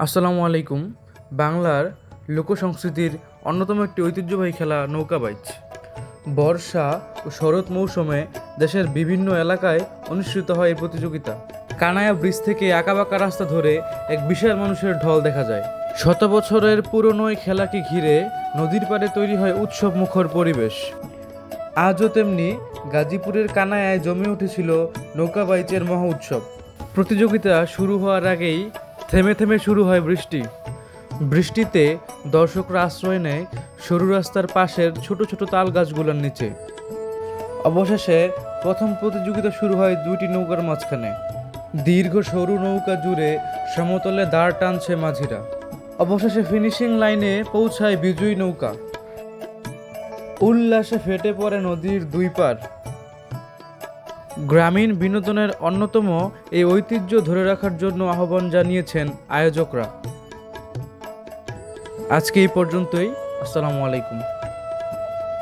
আসসালামু আলাইকুম। বাংলার লোকসংস্কৃতির অন্যতম একটি ঐতিহ্যবাহী খেলা নৌকাবাইচ। বর্ষা ও শরৎ মৌসুমে দেশের বিভিন্ন এলাকায় অনুষ্ঠিত হয় এই প্রতিযোগিতা। কানায়া ব্রিজ থেকে আঁকাবাঁকা রাস্তা ধরে এক বিশাল মানুষের ঢল দেখা যায়। শত বছরের পুরনো এই খেলাকে ঘিরে নদীর পাড়ে তৈরি হয় উৎসব মুখর পরিবেশ। আজও তেমনি গাজীপুরের কানায়ায় জমে উঠেছিল নৌকাবাইচের মহা উৎসব। প্রতিযোগিতা শুরু হওয়ার আগেই থেমে থেমে শুরু হয় বৃষ্টি। বৃষ্টিতে দর্শকরা আশ্রয় নেয় সরু রাস্তার পাশের ছোট ছোট তাল গাছগুলোর নিচে। অবশেষে প্রথম প্রতিযোগিতা শুরু হয় দুইটি নৌকার মাঝখানে। দীর্ঘ সরু নৌকা জুড়ে সমতলে দাঁড় টানছে মাঝিরা। অবশেষে ফিনিশিং লাইনে পৌঁছায় বিজয়ী নৌকা। উল্লাসে ফেটে পড়ে নদীর দুই পার। গ্রামীণ বিনোদনের অন্যতম এই ঐতিহ্য ধরে রাখার জন্য আহ্বান জানিয়েছেন আয়োজকরা। আজকে এই পর্যন্তই। আসসালামু আলাইকুম।